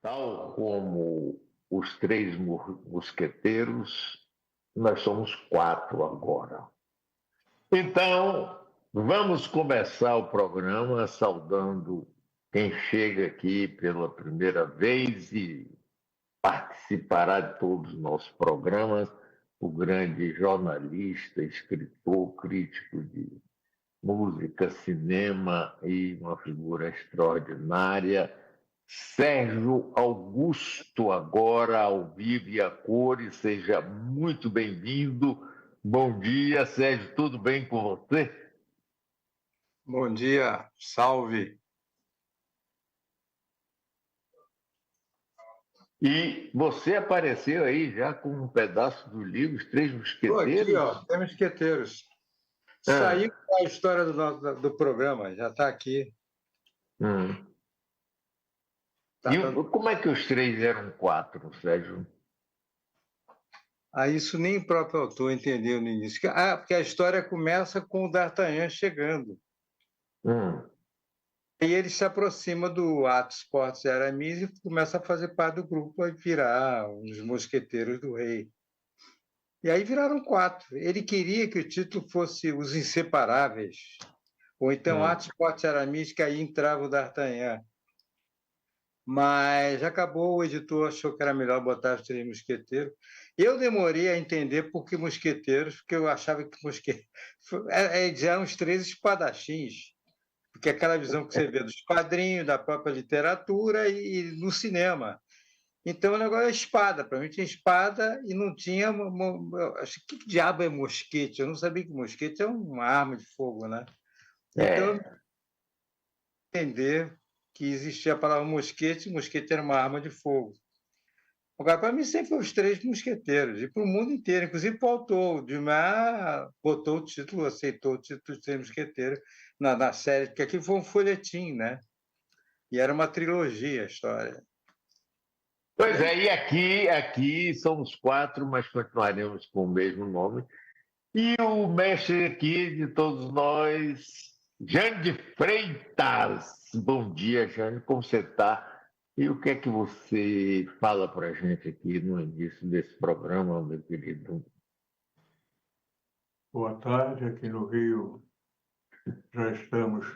Tal como os três mosqueteiros, nós somos quatro agora. Então, vamos começar o programa saudando quem chega aqui pela primeira vez e participará de todos os nossos programas, o grande jornalista, escritor, crítico de música, cinema e uma figura extraordinária, Sérgio Augusto, agora ao vivo e a cores. Seja muito bem-vindo. Bom dia, Sérgio, tudo bem com você? Bom dia, salve. E você apareceu aí já com um pedaço do livro, Os Três Estou Mosqueteiros? aqui, ó, Três Mosqueteiros. Saiu a história do programa, já está aqui. Tá Como é que os três eram quatro, Sérgio? Isso nem o próprio autor entendeu no início. Porque a história começa com o D'Artagnan chegando. E ele se aproxima do Athos, Porthos e Aramis e começa a fazer parte do grupo e virar os mosqueteiros do rei. E aí viraram quatro. Ele queria que o título fosse Os Inseparáveis, ou então Athos, Porthos e Aramis, que aí entrava o D'Artagnan. Mas acabou, o editor achou que era melhor botar os três mosqueteiros. Eu demorei a entender por que mosqueteiros, porque eu achava que mosqueteiros eram os três espadachins, porque aquela visão que você vê dos quadrinhos, da própria literatura e no cinema. Então o negócio é espada. Para mim tinha espada e não tinha. Acho que diabo é mosquete? Eu não sabia que mosquete é uma arma de fogo, né? Então, entender que existia a palavra mosquete, mosquete era uma arma de fogo. Agora, para mim, sempre foi os três mosqueteiros, e para o mundo inteiro, inclusive para o autor. O Dumas botou o título, aceitou o título dos três mosqueteiros na série, porque aqui foi um folhetim, né? E era uma trilogia a história. Pois é, e aqui somos quatro, mas continuaremos com o mesmo nome. E o mestre aqui de todos nós, Jane de Freitas. Bom dia, Jane, como você está? E o que é que você fala para a gente aqui no início desse programa, meu querido? Boa tarde, aqui no Rio já estamos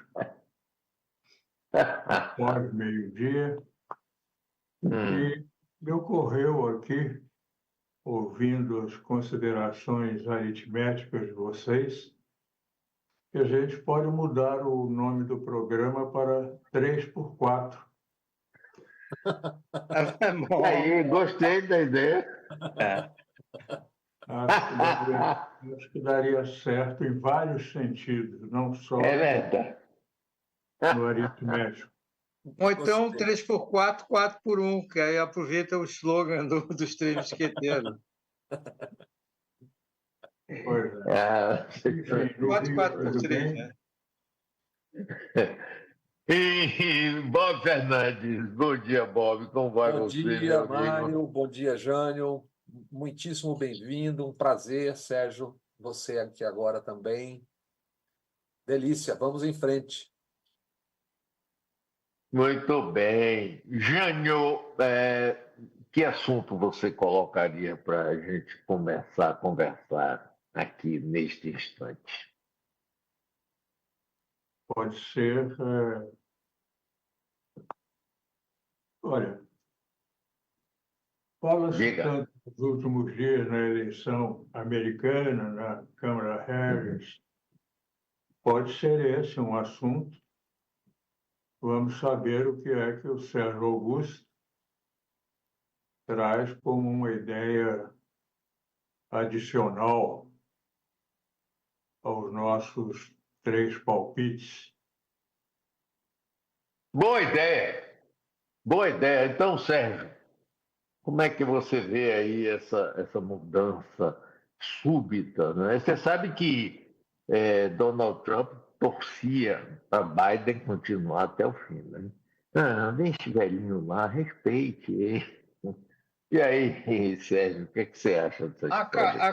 após meio-dia. E me ocorreu aqui, ouvindo as considerações aritméticas de vocês, que a gente pode mudar o nome do programa para 3x4. Aí, gostei da ideia. Acho que daria certo em vários sentidos, não só no aritmético. Ou então 3x4, 4x1, que aí aproveita o slogan dos três mosqueteiros. Pois é. Enfim, 4x3, né? E Bob Fernandes, bom dia, Bob, como vai você? Bom dia, Mário, bom dia, Jânio, muitíssimo bem-vindo, um prazer, Sérgio, você aqui agora também. Delícia, vamos em frente. Muito bem. Jânio, que assunto você colocaria para a gente começar a conversar aqui neste instante? Pode ser. Olha, fala-se tanto nos últimos dias na eleição americana, na Câmara Harris. Pode ser esse um assunto. Vamos saber o que é que o Sérgio Augusto traz como uma ideia adicional aos nossos 3 palpites. Boa ideia! Boa ideia. Então, Sérgio, como é que você vê aí essa mudança súbita, né? Você sabe que Donald Trump torcia para Biden continuar até o fim, né? Deixa esse velhinho lá, respeite ele. E aí, Sérgio, o que você acha dessa história?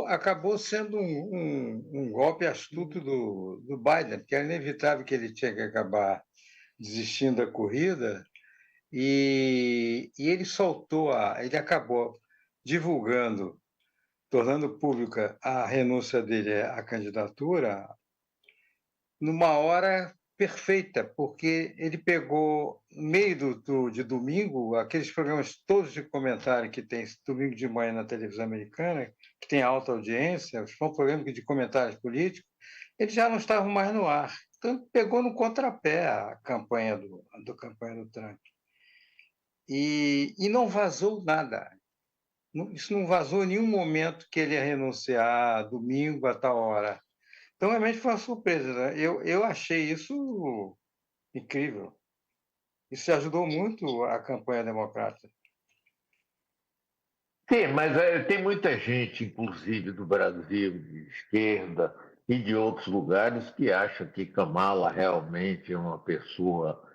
Acabou sendo um golpe astuto do Biden, porque era inevitável que ele tinha que acabar desistindo da corrida, e e ele acabou divulgando, tornando pública a renúncia dele à candidatura numa hora perfeita, porque ele pegou, no meio de domingo, aqueles programas todos de comentário que tem domingo de manhã na televisão americana, que tem alta audiência, os programas de comentários políticos, eles já não estavam mais no ar. Então, pegou no contrapé a campanha do Trump. E não vazou nada. Isso não vazou em nenhum momento que ele ia renunciar domingo a tal hora. Então, realmente foi uma surpresa. Né? Eu achei isso incrível. Isso ajudou muito a campanha democrata. Sim, mas tem muita gente, inclusive do Brasil, de esquerda e de outros lugares, que acha que Kamala realmente é uma pessoa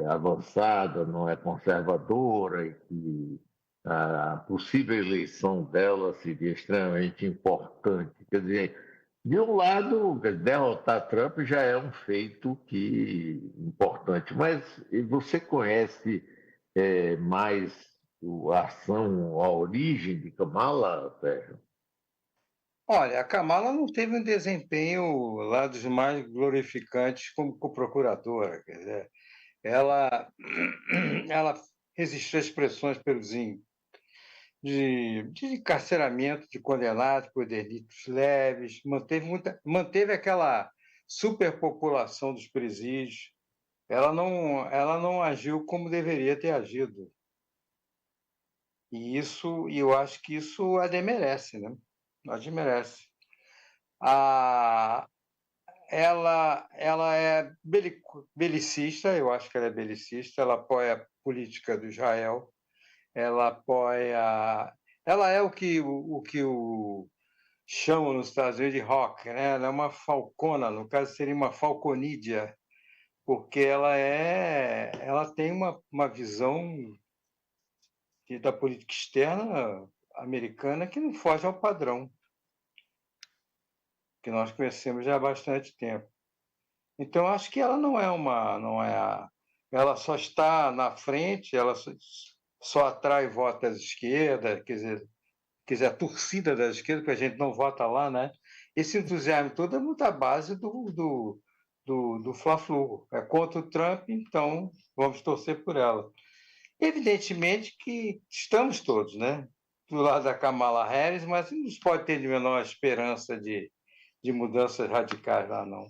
avançada, não é conservadora e que a possível eleição dela seria extremamente importante. Quer dizer, de um lado, derrotar Trump já é um feito importante, mas você conhece mais a ação, a origem de Kamala, Sérgio? Olha, a Kamala não teve um desempenho lá dos mais glorificantes como procuradora. Quer dizer, ela resistiu às pressões de encarceramento de condenados por delitos leves, manteve aquela superpopulação dos presídios. Ela não agiu como deveria ter agido. E eu acho que isso a demerece, né? A demerece. Ela é belicista, eu acho que ela é belicista, ela apoia a política do Israel, ela apoia. Ela é o que chamam nos Estados Unidos de hawk, né? Ela é uma falcona, no caso seria uma falconídea, porque ela tem uma visão da política externa americana que não foge ao padrão que nós conhecemos já há bastante tempo. Então, acho que ela ela só está na frente, ela só atrai votos à esquerda, quer dizer, a torcida da esquerda, porque a gente não vota lá, né? Esse entusiasmo todo é muito à base do Fla-Flu. É contra o Trump, então vamos torcer por ela. Evidentemente que estamos todos, né? Do lado da Kamala Harris, mas não se pode ter de menor esperança de mudanças radicais lá, não.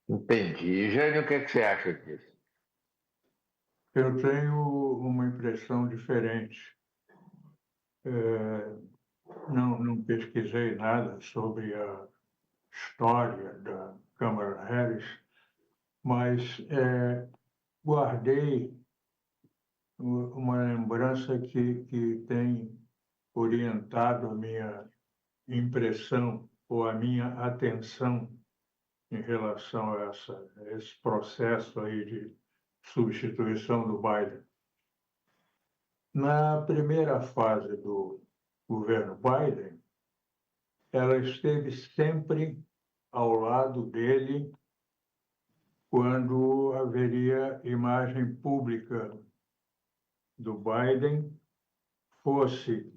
Entendi. Jânio, o que você acha disso? Eu tenho uma impressão diferente. Não pesquisei nada sobre a história da Kamala Harris, mas guardei uma lembrança que tem orientado a minha impressão ou a minha atenção em relação a esse processo aí de substituição do Biden. Na primeira fase do governo Biden, ela esteve sempre ao lado dele quando haveria imagem pública do Biden, fosse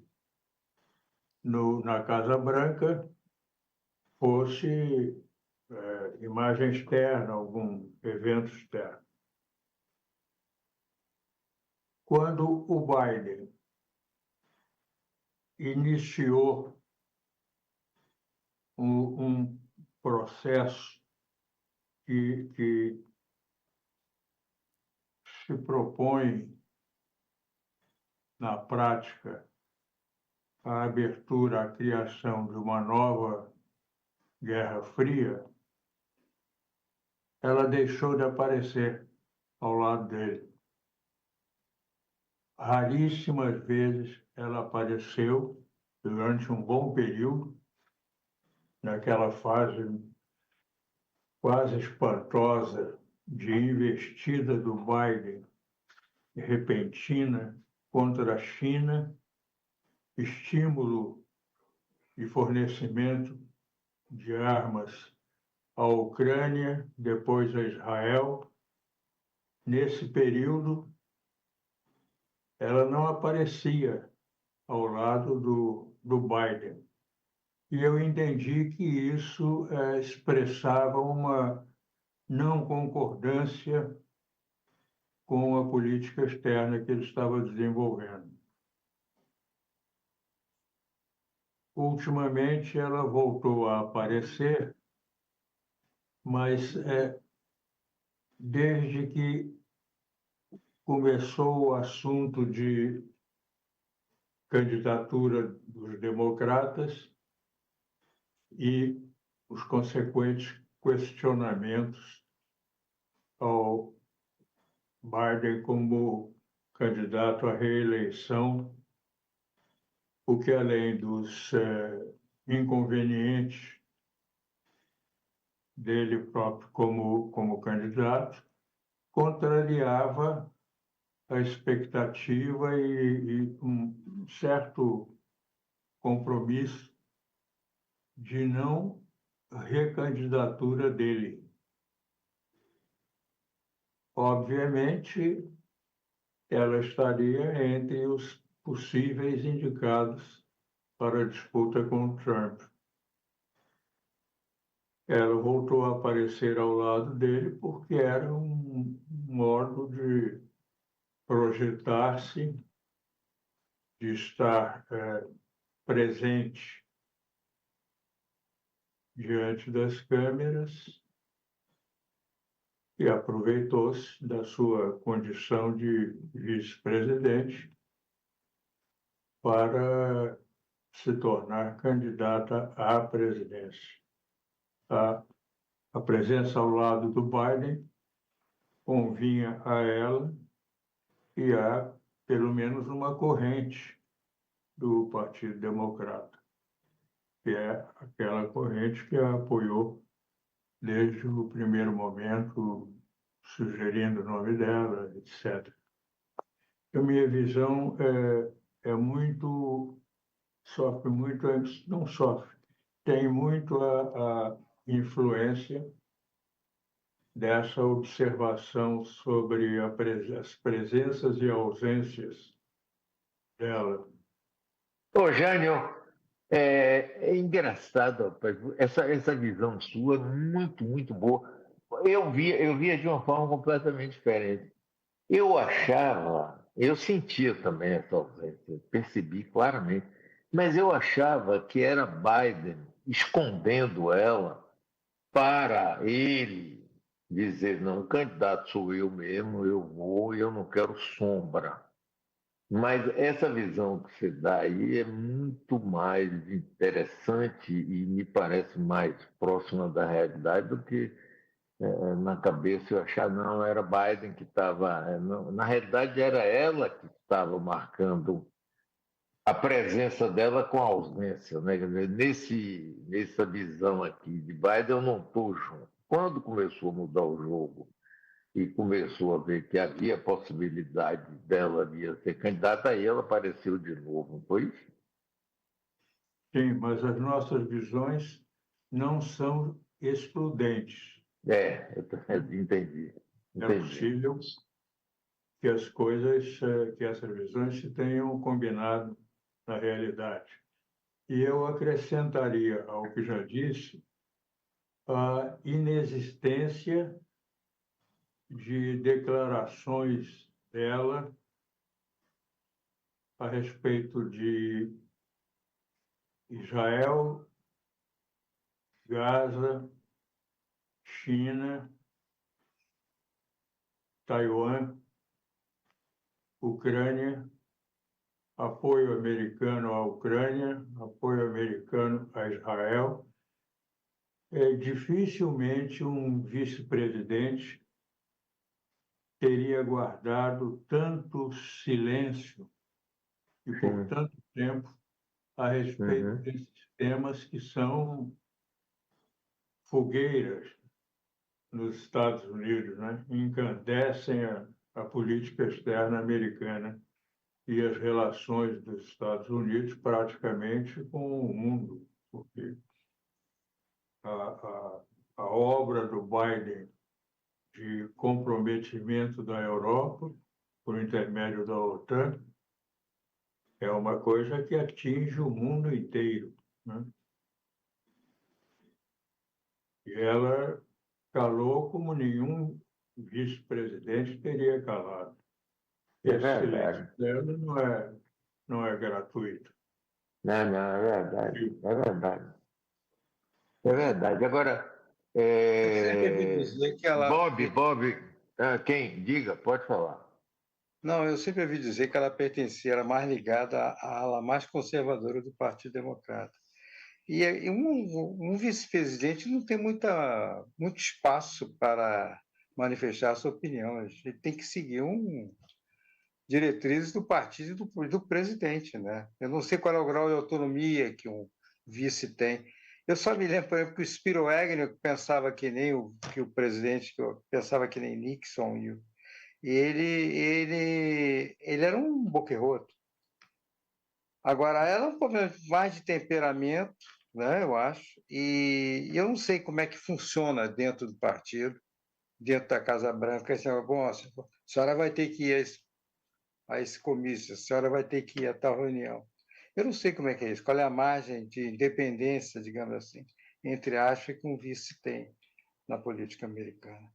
na Casa Branca, fosse imagem externa, algum evento externo. Quando o Biden iniciou um processo que se propõe, na prática, a abertura, a criação de uma nova Guerra Fria, ela deixou de aparecer ao lado dele. Raríssimas vezes ela apareceu durante um bom período, naquela fase quase espantosa de investida do Biden repentina contra a China, estímulo e fornecimento de armas à Ucrânia, depois a Israel. Nesse período, ela não aparecia ao lado do Biden. E eu entendi que isso expressava uma não concordância com a política externa que ele estava desenvolvendo. Ultimamente, ela voltou a aparecer, mas desde que começou o assunto de candidatura dos democratas e os consequentes questionamentos ao Biden como candidato à reeleição, o que, além dos inconvenientes dele próprio como candidato, contrariava a expectativa e um certo compromisso de não recandidatura dele. Obviamente, ela estaria entre os possíveis indicados para a disputa com o Trump. Ela voltou a aparecer ao lado dele porque era um modo de projetar-se, de estar presente diante das câmeras, e aproveitou-se da sua condição de vice-presidente para se tornar candidata à presidência. A presença ao lado do Biden convinha a ela e a, pelo menos, uma corrente do Partido Democrata, que é aquela corrente que a apoiou desde o primeiro momento, sugerindo o nome dela, etc. A minha visão sofre muito, não sofre, tem muito a influência dessa observação sobre as presenças e ausências dela. Ô, Jânio, é engraçado, rapaz, essa visão sua, muito, muito boa. Eu via de uma forma completamente diferente. Eu sentia também essa ausência, percebi claramente, mas eu achava que era Biden escondendo ela para ele dizer, não, o candidato sou eu mesmo, eu vou e eu não quero sombra. Mas essa visão que você dá aí é muito mais interessante e me parece mais próxima da realidade do que na cabeça eu achar, não, era Biden que estava. Na realidade, era ela que estava marcando a presença dela com a ausência. Né? Quer dizer, nessa visão aqui de Biden, eu não estou junto. Quando começou a mudar o jogo e começou a ver que havia possibilidade dela vir ser candidata, aí ela apareceu de novo, não foi isso? Sim, mas as nossas visões não são excludentes. Eu entendi. É possível que as coisas, que essas visões se tenham combinado na realidade. E eu acrescentaria ao que já disse a inexistência de declarações dela a respeito de Israel, Gaza, China, Taiwan, Ucrânia, apoio americano à Ucrânia, apoio americano a Israel. Dificilmente um vice-presidente teria guardado tanto silêncio e por tanto tempo a respeito desses temas que são fogueiras nos Estados Unidos, né? Encandecem a política externa americana e as relações dos Estados Unidos praticamente com o mundo, porque a obra do Biden de comprometimento da Europa, por intermédio da OTAN, é uma coisa que atinge o mundo inteiro, né? E ela calou como nenhum vice-presidente teria calado. É Esse verdade. silêncio dela não é gratuito. Não, é verdade. É verdade. É verdade. Agora, Eu sempre ouvi dizer que ela. Bob, quem? Diga, pode falar. Não, eu sempre ouvi dizer que ela pertencia, era mais ligada à ala mais conservadora do Partido Democrata. E um vice-presidente não tem muito espaço para manifestar a sua opinião. Ele tem que seguir diretrizes do partido e do presidente, né? Eu não sei qual é o grau de autonomia que um vice tem. Eu só me lembro, por exemplo, que o Spiro Agnew pensava que nem o presidente, pensava que nem Nixon, e ele era um boquerroto. Agora, ela é um problema mais de temperamento, né, eu acho, e eu não sei como é que funciona dentro do partido, dentro da Casa Branca. Esse negócio, bom, a senhora vai ter que ir a esse comício, a senhora vai ter que ir a tal reunião. Eu não sei como é que é isso, qual é a margem de independência, digamos assim, entre aspas, que um vice tem na política americana.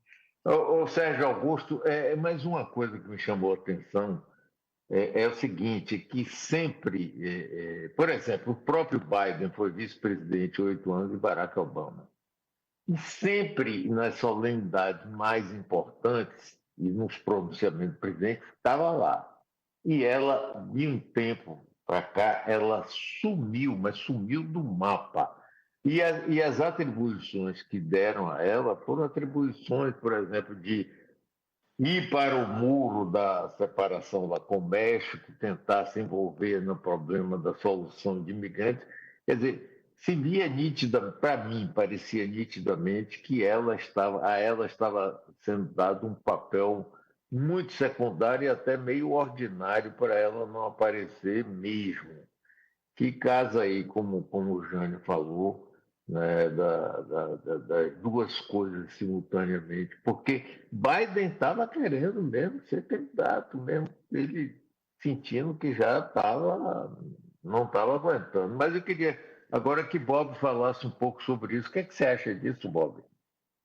Ô, Sérgio Augusto, mais uma coisa que me chamou a atenção é o seguinte, que sempre, por exemplo, o próprio Biden foi vice-presidente 8 anos de Barack Obama. E sempre nas solenidades mais importantes e nos pronunciamentos do presidente, estava lá. E ela, de um tempo para cá, ela sumiu, mas sumiu do mapa. E as atribuições que deram a ela foram atribuições, por exemplo, de ir para o muro da separação lá com o México, tentar se envolver no problema da solução de imigrantes. Quer dizer, se via nítida, para mim, parecia nitidamente que a ela estava sendo dado um papel muito secundário e até meio ordinário para ela não aparecer mesmo. Que casa aí, como o Jânio falou, né, das duas coisas simultaneamente, porque Biden estava querendo mesmo ser candidato, mesmo ele sentindo que já não estava aguentando. Mas eu queria agora que Bob falasse um pouco sobre isso. O que é que você acha disso, Bob?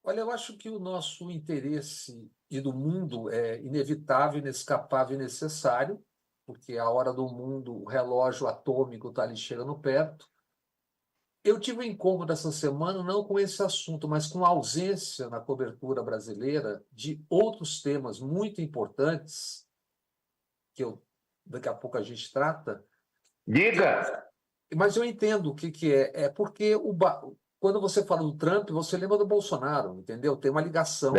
Olha, eu acho que o nosso interesse e do mundo é inevitável, inescapável e necessário, porque a hora do mundo, o relógio atômico está ali chegando perto. Eu tive um incômodo essa semana, não com esse assunto, mas com a ausência na cobertura brasileira de outros temas muito importantes, que daqui a pouco a gente trata. Diga! Mas eu entendo o que é. É porque quando você fala do Trump, você lembra do Bolsonaro, entendeu? Tem uma ligação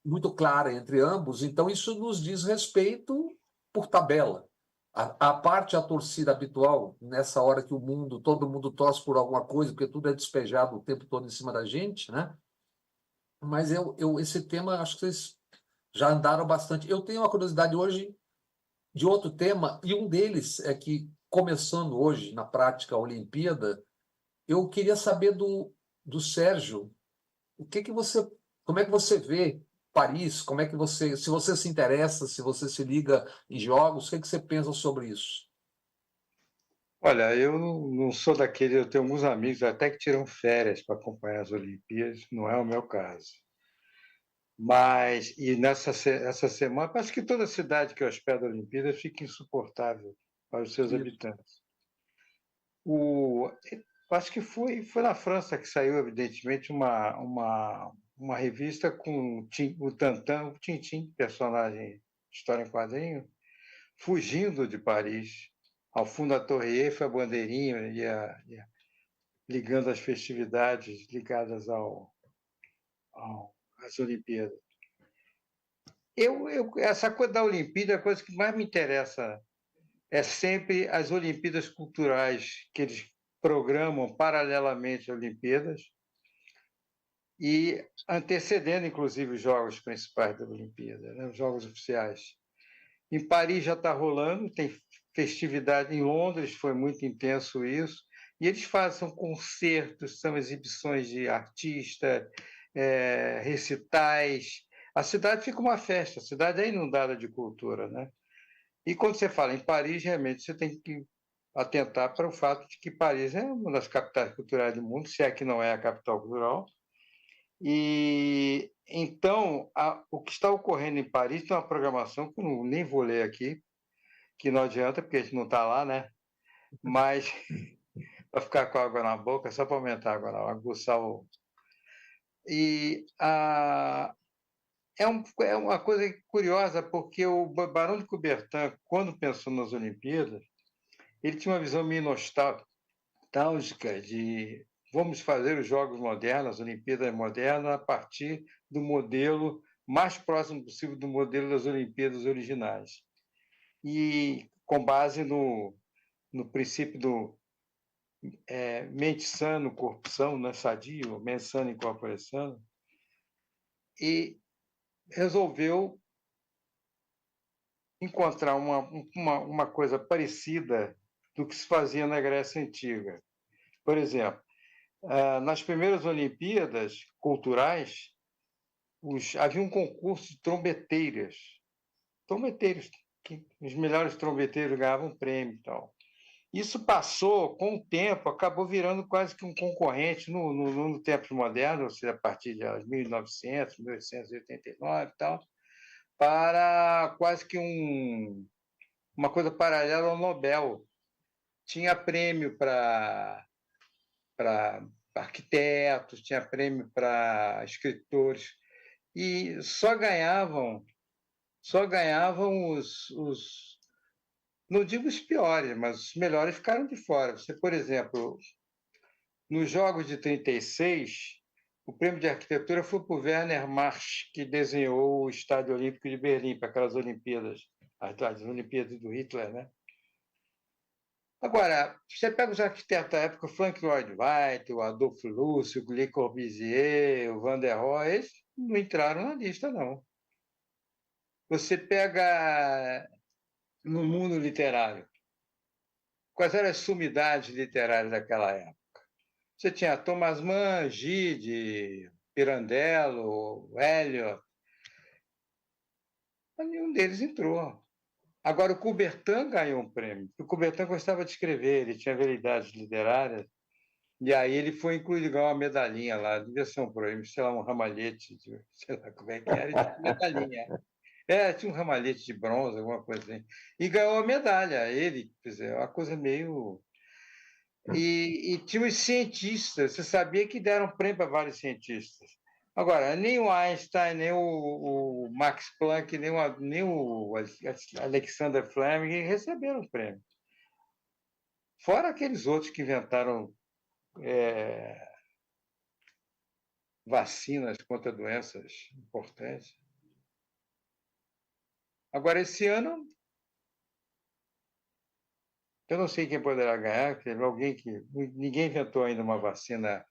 muito clara entre ambos, então isso nos diz respeito por tabela. A torcida habitual, nessa hora que todo mundo torce por alguma coisa, porque tudo é despejado o tempo todo em cima da gente, né? Mas esse tema, acho que vocês já andaram bastante. Eu tenho uma curiosidade hoje de outro tema, e um deles é que, começando hoje, na prática, a Olimpíada, eu queria saber do Sérgio, como é que você vê Paris, como é que se você se interessa, se você se liga em jogos, o que você pensa sobre isso? Olha, eu não sou daquele, eu tenho alguns amigos até que tiram férias para acompanhar as Olimpíadas, não é o meu caso. Mas, essa semana, acho que toda cidade que hospeda a Olimpíada fica insuportável para os seus habitantes. Acho que foi na França que saiu, evidentemente, uma revista com o Tantan, o Tintin, personagem de história em quadrinho, fugindo de Paris. Ao fundo da Torre Eiffel, a bandeirinha ligando as festividades ligadas às Olimpíadas. Essa coisa da Olimpíada, a coisa que mais me interessa é sempre as Olimpíadas culturais que eles programam paralelamente às Olimpíadas e antecedendo, inclusive, os jogos principais da Olimpíada, né? Os jogos oficiais. Em Paris já está rolando, tem festividade. Em Londres foi muito intenso isso. E eles fazem concertos, são exibições de artistas, recitais. A cidade fica uma festa, a cidade é inundada de cultura, né? E quando você fala em Paris, realmente você tem que atentar para o fato de que Paris é uma das capitais culturais do mundo, se é que não é a capital cultural. E então, o que está ocorrendo em Paris tem uma programação que eu nem vou ler aqui, que não adianta, porque a gente não está lá, né? Mas para ficar com água na boca, só para aumentar a água, aguçar o. E é uma coisa curiosa, porque o Barão de Coubertin, quando pensou nas Olimpíadas, ele tinha uma visão meio nostálgica de vamos fazer os Jogos modernos, as Olimpíadas modernas, a partir do modelo mais próximo possível do modelo das Olimpíadas originais. E com base no princípio do mente sano, corpo sano, né? Sadio, mente sana e corpo sano, e resolveu encontrar uma coisa parecida do que se fazia na Grécia Antiga. Por exemplo, nas primeiras Olimpíadas culturais, havia um concurso de trombeteiras. Trombeteiros, os melhores trombeteiros ganhavam prêmio e tal. Isso passou, com o tempo, acabou virando quase que um concorrente no tempo moderno, ou seja, a partir de 1900, 1889 e tal, para quase que uma coisa paralela ao Nobel. Tinha prêmio para arquitetos, tinha prêmio para escritores, e só ganhavam os não digo os piores, mas os melhores ficaram de fora. Você, por exemplo, nos Jogos de 36, o prêmio de arquitetura foi para o Werner March, que desenhou o Estádio Olímpico de Berlim para aquelas Olimpíadas, as Olimpíadas do Hitler, né? Agora, você pega os arquitetos da época, Frank Lloyd Wright, o Adolphe Lúcio, o Le Corbusier, o Van der Rohe, eles não entraram na lista, não. Você pega no mundo literário, quais eram as sumidades literárias daquela época? Você tinha Thomas Mann, Gide, Pirandello, Eliot, mas nenhum deles entrou. Agora, o Coubertin ganhou um prêmio. O Coubertin gostava de escrever, ele tinha habilidades literárias, e aí ele foi incluído, ganhou uma medalhinha lá, devia ser um prêmio, sei lá, um ramalhete, sei lá como é que era, tinha medalhinha. Tinha um ramalhete de bronze, alguma coisa assim. E ganhou a medalha, ele, quer dizer, uma coisa meio... E tinha os cientistas, você sabia que deram prêmio para vários cientistas. Agora, nem o Einstein, nem o Max Planck, nem o Alexander Fleming receberam o prêmio. Fora aqueles outros que inventaram vacinas contra doenças importantes. Agora, esse ano, eu não sei quem poderá ganhar, ninguém inventou ainda uma vacina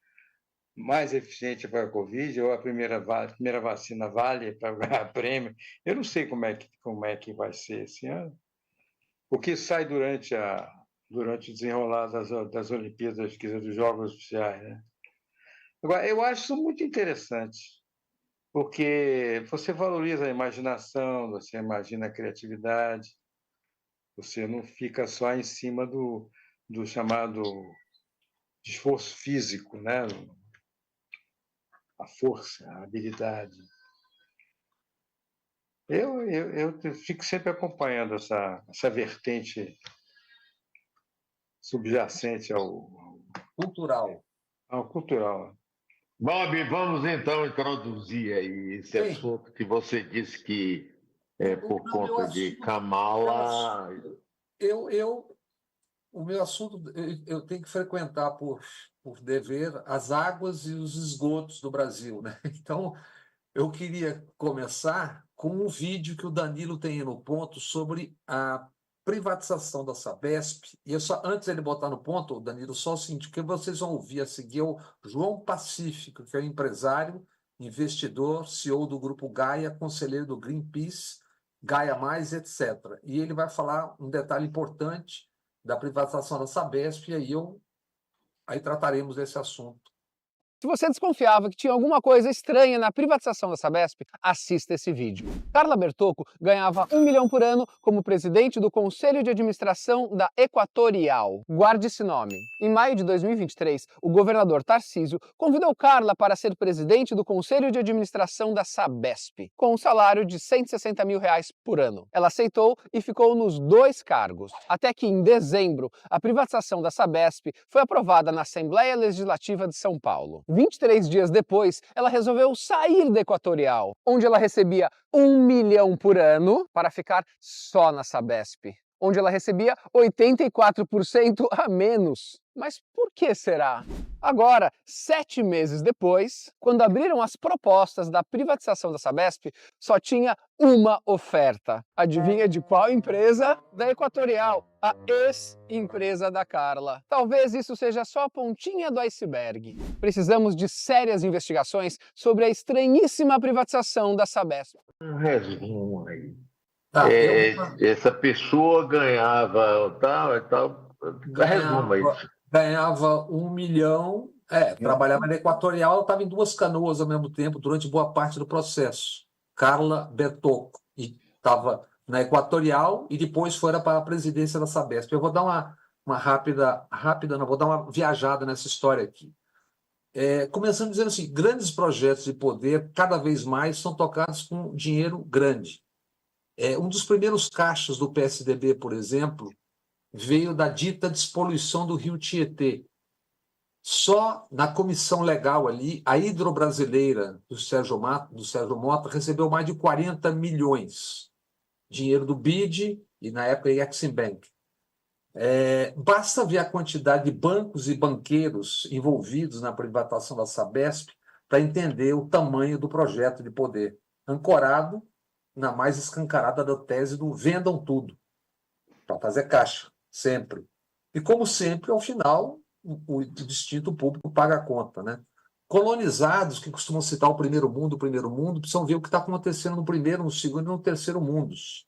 mais eficiente para a Covid, ou a primeira vacina vale para ganhar prêmio. Eu não sei como é que vai ser esse ano. O que sai durante o desenrolar das Olimpíadas, quer dizer, dos Jogos Oficiais, né? Agora, eu acho isso muito interessante, porque você valoriza a imaginação, você imagina a criatividade, você não fica só em cima do chamado esforço físico, né? A força, a habilidade. Eu fico sempre acompanhando essa vertente subjacente ao cultural. Ao cultural. Bob, vamos então introduzir aí esse assunto que você disse que é por conta de Kamala. O meu assunto, eu tenho que frequentar por dever as águas e os esgotos do Brasil, né? Então, eu queria começar com um vídeo que o Danilo tem no ponto sobre a privatização da Sabesp. E antes ele botar no ponto, Danilo, só o seguinte, que vocês vão ouvir a seguir é o João Pacífico, que é empresário, investidor, CEO do Grupo Gaia, conselheiro do Greenpeace, Gaia Mais, etc. E ele vai falar um detalhe importante da privatização da Sabesp, e aí trataremos desse assunto. Se você desconfiava que tinha alguma coisa estranha na privatização da Sabesp, assista esse vídeo. Carla Bertocco ganhava 1 milhão por ano como presidente do Conselho de Administração da Equatorial. Guarde esse nome. Em maio de 2023, o governador Tarcísio convidou Carla para ser presidente do Conselho de Administração da Sabesp, com um salário de R$160 mil por ano. Ela aceitou e ficou nos 2 cargos, até que em dezembro, a privatização da Sabesp foi aprovada na Assembleia Legislativa de São Paulo. 23 dias depois, ela resolveu sair da Equatorial, onde ela recebia 1 milhão por ano para ficar só na Sabesp, onde ela recebia 84% a menos. Mas por que será? Agora, 7 meses depois, quando abriram as propostas da privatização da Sabesp, só tinha uma oferta. Adivinha de qual empresa? Da Equatorial, a ex-empresa da Carla. Talvez isso seja só a pontinha do iceberg. Precisamos de sérias investigações sobre a estranhíssima privatização da Sabesp. Um resumo aí. Tá, Essa pessoa ganhava tal. Resumo aí. ganhava 1 milhão, trabalhava na Equatorial, estava em 2 canoas ao mesmo tempo durante boa parte do processo. Carla Bertocco, e estava na Equatorial e depois foi para a presidência da Sabesp. Eu vou dar uma rápida, não, vou dar uma viajada nessa história aqui. Começando dizendo assim, grandes projetos de poder cada vez mais são tocados com dinheiro grande. Um dos primeiros caixas do PSDB, por exemplo, veio da dita despoluição do rio Tietê. Só na comissão legal ali, a Hidrobrasileira do Sérgio Mota recebeu mais de 40 milhões. Dinheiro do BID e, na época, Exim Bank. Basta ver a quantidade de bancos e banqueiros envolvidos na privatização da Sabesp para entender o tamanho do projeto de poder, ancorado na mais escancarada da tese do vendam tudo, para fazer caixa, sempre. E, como sempre, ao final, o distinto público paga a conta, né? Colonizados, que costumam citar o primeiro mundo, precisam ver o que está acontecendo no primeiro, no segundo e no terceiro mundos.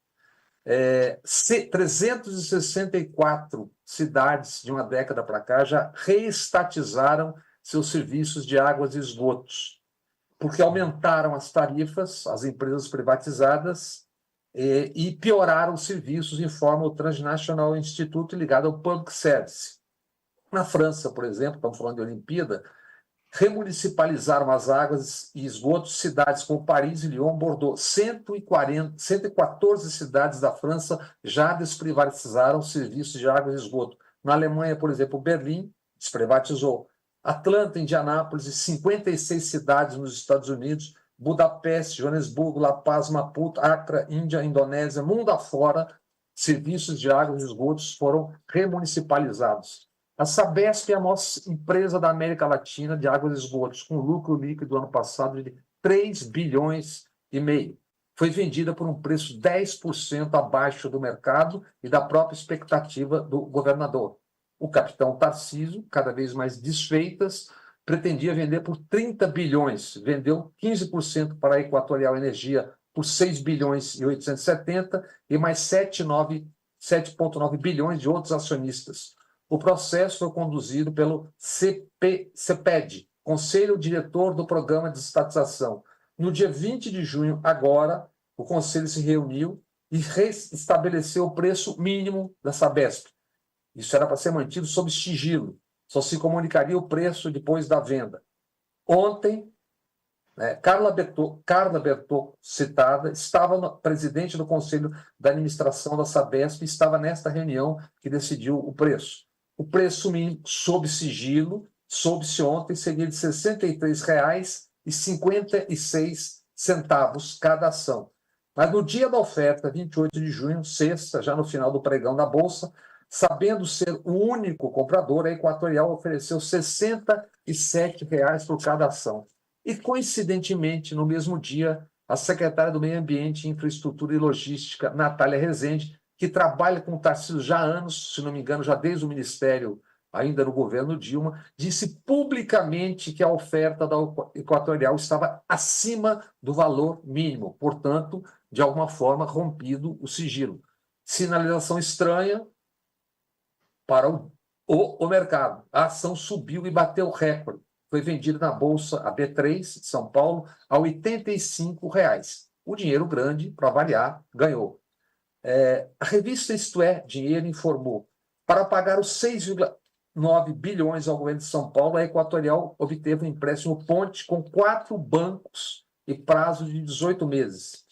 364 cidades de uma década para cá já reestatizaram seus serviços de águas e esgotos, porque aumentaram as tarifas, as empresas privatizadas, e pioraram os serviços, informa o Transnational Institute ligado ao Public Service. Na França, por exemplo, estamos falando de Olimpíada, remunicipalizaram as águas e esgotos, cidades como Paris, Lyon, Bordeaux. 114 cidades da França já desprivatizaram serviços de água e esgoto. Na Alemanha, por exemplo, Berlim desprivatizou. Atlanta, Indianápolis e 56 cidades nos Estados Unidos, Budapeste, Joanesburgo, La Paz, Maputo, Accra, Índia, Indonésia, mundo afora, serviços de água e esgotos foram remunicipalizados. A Sabesp é a maior empresa da América Latina de águas e esgotos, com lucro líquido do ano passado de 3,5 bilhões. Foi vendida por um preço 10% abaixo do mercado e da própria expectativa do governador. O capitão Tarcísio, cada vez mais desfeitas, pretendia vender por 30 bilhões, vendeu 15% para a Equatorial Energia por 6 bilhões e 870 e mais 7,9 bilhões de outros acionistas. O processo foi conduzido pelo CPED, Conselho Diretor do Programa de Estatização. No dia 20 de junho, agora, o Conselho se reuniu e restabeleceu o preço mínimo da Sabesp. Isso era para ser mantido sob sigilo. Só se comunicaria o preço depois da venda. Ontem, Carla Bertocco, citada, estava presidente do Conselho da Administração da Sabesp e estava nesta reunião que decidiu o preço. O preço mínimo, sob sigilo, soube-se ontem, seria de R$ 63,56 cada ação. Mas no dia da oferta, 28 de junho, sexta, já no final do pregão da Bolsa, sabendo ser o único comprador, a Equatorial ofereceu R$ 67 por cada ação. E, coincidentemente, no mesmo dia, a secretária do Meio Ambiente, Infraestrutura e Logística, Natália Rezende, que trabalha com o Tarcísio já há anos, se não me engano, já desde o Ministério, ainda no governo Dilma, disse publicamente que a oferta da Equatorial estava acima do valor mínimo, portanto, de alguma forma, rompido o sigilo. Sinalização estranha para o mercado. A ação subiu e bateu recorde. foi vendida na Bolsa, a B3 de São Paulo, a R$ 85. O dinheiro grande, para variar, ganhou. A revista Isto É Dinheiro informou: para pagar os 6,9 bilhões ao governo de São Paulo, a Equatorial obteve um empréstimo ponte com 4 bancos e prazo de 18 meses.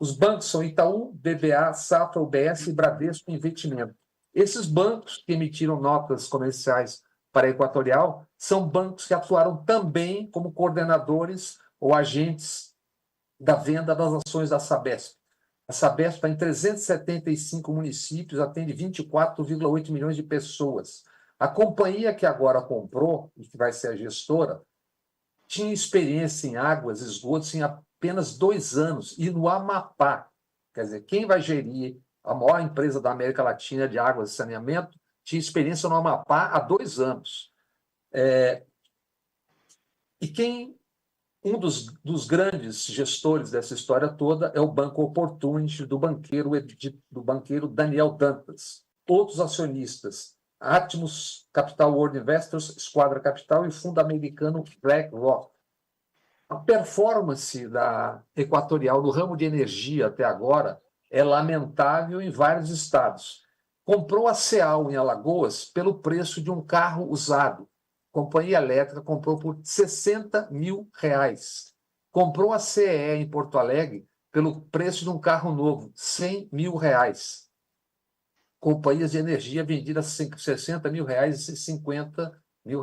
Os bancos são Itaú, BBA, Safra, UBS e Bradesco Investimento. Esses bancos que emitiram notas comerciais para a Equatorial são bancos que atuaram também como coordenadores ou agentes da venda das ações da Sabesp. A Sabesp está em 375 municípios, atende 24,8 milhões de pessoas. A companhia que agora comprou, e que vai ser a gestora, tinha experiência em águas e esgotos em apenas 2 anos, e no Amapá. Quer dizer, quem vai gerir a maior empresa da América Latina de águas e saneamento tinha experiência no Amapá há 2 anos. Um dos grandes gestores dessa história toda é o Banco Opportunity, do banqueiro Daniel Dantas. Outros acionistas: Atmos Capital World Investors, Esquadra Capital e fundo americano BlackRock. A performance da Equatorial no ramo de energia até agora é lamentável em vários estados. Comprou a CEAL em Alagoas pelo preço de um carro usado. A companhia elétrica comprou por R$ 60 mil. Comprou a CEE em Porto Alegre pelo preço de um carro novo, R$ 100 mil. Companhias de energia vendidas R$ 60 mil e 50 mil.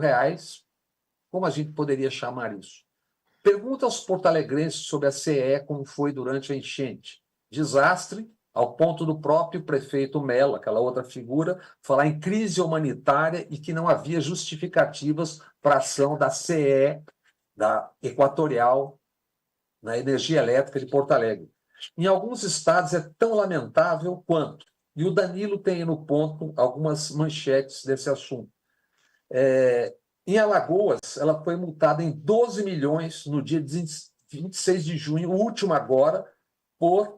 Como a gente poderia chamar isso? Pergunta aos porto-alegrenses sobre a CEE como foi durante a enchente. Desastre, ao ponto do próprio prefeito Mello, aquela outra figura, falar em crise humanitária e que não havia justificativas para a ação da CEE, da Equatorial, na energia elétrica de Porto Alegre. Em alguns estados é tão lamentável quanto. E o Danilo tem no ponto algumas manchetes desse assunto. Em Alagoas, ela foi multada em 12 milhões no dia 26 de junho, o último agora, por,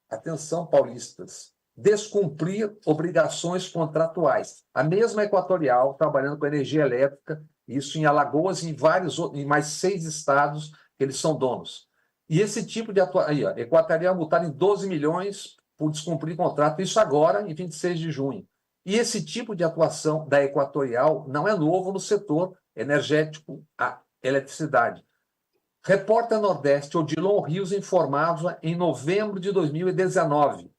atenção paulistas, descumprir obrigações contratuais. A mesma Equatorial, trabalhando com energia elétrica, isso em Alagoas e em mais 6 estados que eles são donos. E esse tipo de atuação, Equatorial multada em 12 milhões por descumprir contrato, isso agora, em 26 de junho. E esse tipo de atuação da Equatorial não é novo no setor energético, a eletricidade. Repórter Nordeste Odilon Rios informava em novembro de 2019.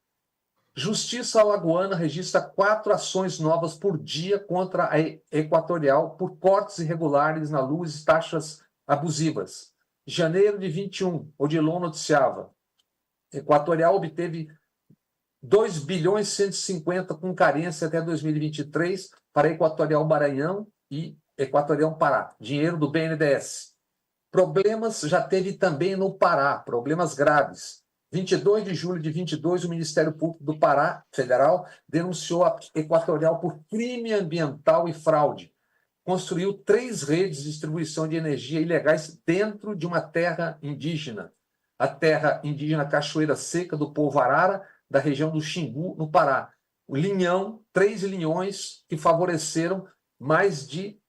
Justiça alagoana registra 4 ações novas por dia contra a Equatorial por cortes irregulares na luz e taxas abusivas. Janeiro de 21, Odilon noticiava. Equatorial obteve 2 bilhões 150 com carência até 2023 para Equatorial Maranhão e Equatorial Pará, dinheiro do BNDES. Problemas já teve também no Pará, problemas graves. 22 de julho de 22, o Ministério Público do Pará Federal denunciou a Equatorial por crime ambiental e fraude. Construiu 3 redes de distribuição de energia ilegais dentro de uma terra indígena. A terra indígena Cachoeira Seca do povo Arara, da região do Xingu, no Pará. O Linhão, 3 linhões que favoreceram mais de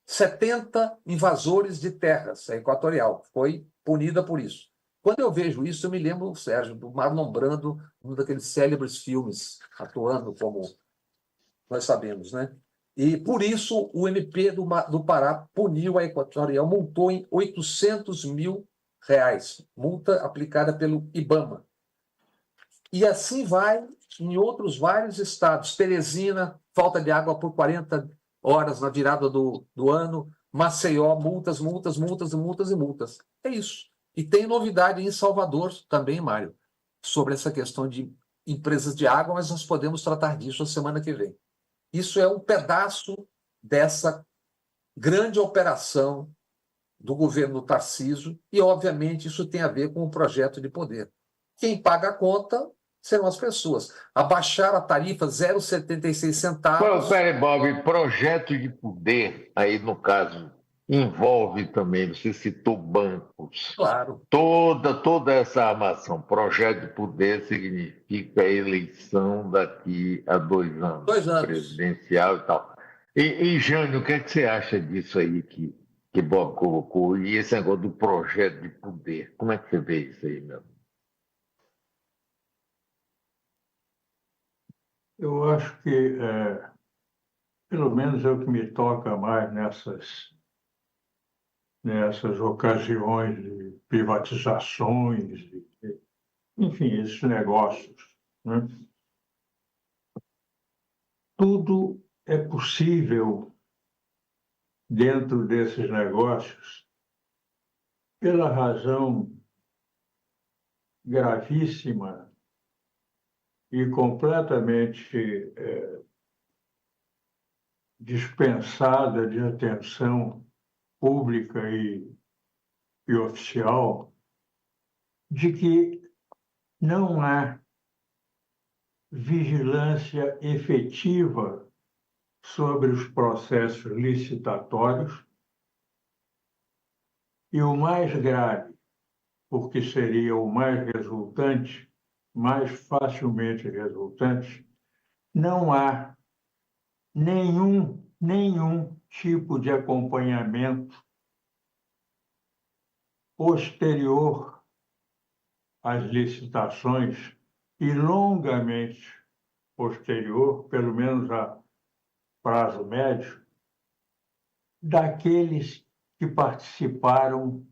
70 invasores de terras. A Equatorial foi punida por isso. Quando eu vejo isso, eu me lembro, Sérgio, do Marlon Brando, um daqueles célebres filmes, atuando como nós sabemos, né? E, por isso, o MP do Pará puniu a Equatorial, multou em R$ 800 mil, multa aplicada pelo IBAMA. E assim vai em outros vários estados. Teresina, falta de água por 40 horas na virada do ano. Maceió, multas, multas, multas, multas e multas. É isso. E tem novidade em Salvador também, Mário, sobre essa questão de empresas de água, mas nós podemos tratar disso a semana que vem. Isso é um pedaço dessa grande operação do governo Tarcísio e, obviamente, isso tem a ver com o projeto de poder. Quem paga a conta serão as pessoas. Abaixar a tarifa 0,76 centavos... Peraí, Bob, projeto de poder, aí no caso, envolve também, você citou bancos. Claro. Toda essa armação, projeto de poder significa eleição daqui a 2 anos. 2 anos. Presidencial e tal. E Jânio, o que é que você acha disso aí que Bob colocou? E esse negócio do projeto de poder? Como é que você vê isso aí, meu? Eu acho que, pelo menos é o que me toca mais nessas ocasiões de privatizações, enfim, esses negócios, né? Tudo é possível dentro desses negócios pela razão gravíssima e completamente dispensada de atenção pública e oficial, de que não há vigilância efetiva sobre os processos licitatórios e o mais grave, porque seria o mais resultante, mais facilmente resultante, não há nenhum tipo de acompanhamento posterior às licitações e longamente posterior, pelo menos a prazo médio, daqueles que participaram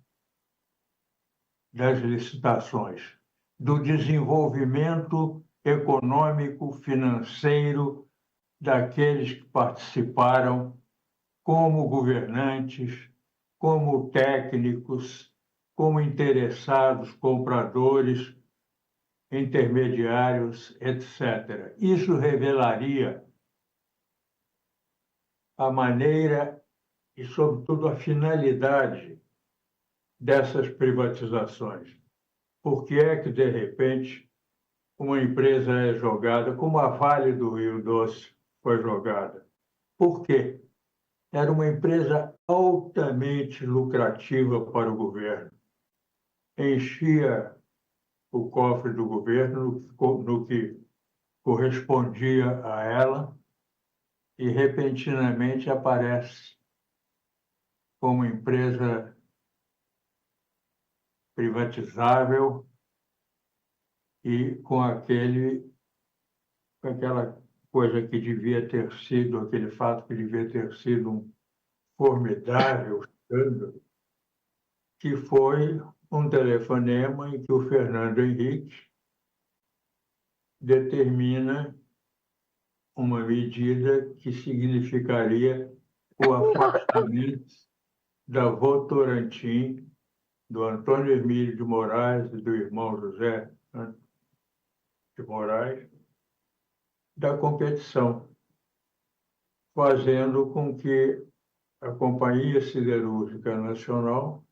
das licitações, do desenvolvimento econômico, financeiro daqueles que participaram como governantes, como técnicos, como interessados, compradores, intermediários, etc. Isso revelaria a maneira e, sobretudo, a finalidade dessas privatizações. Por que é que, de repente, uma empresa é jogada, como a Vale do Rio Doce foi jogada? Por quê? Era uma empresa altamente lucrativa para o governo. Enchia o cofre do governo no que correspondia a ela e, repentinamente, aparece como empresa privatizável e com aquela coisa que devia ter sido, aquele fato que devia ter sido um formidável escândalo, que foi um telefonema em que o Fernando Henrique determina uma medida que significaria o afastamento da Votorantim, do Antônio Hermílio de Moraes e do irmão José de Moraes, da competição, fazendo com que a Companhia Siderúrgica Nacional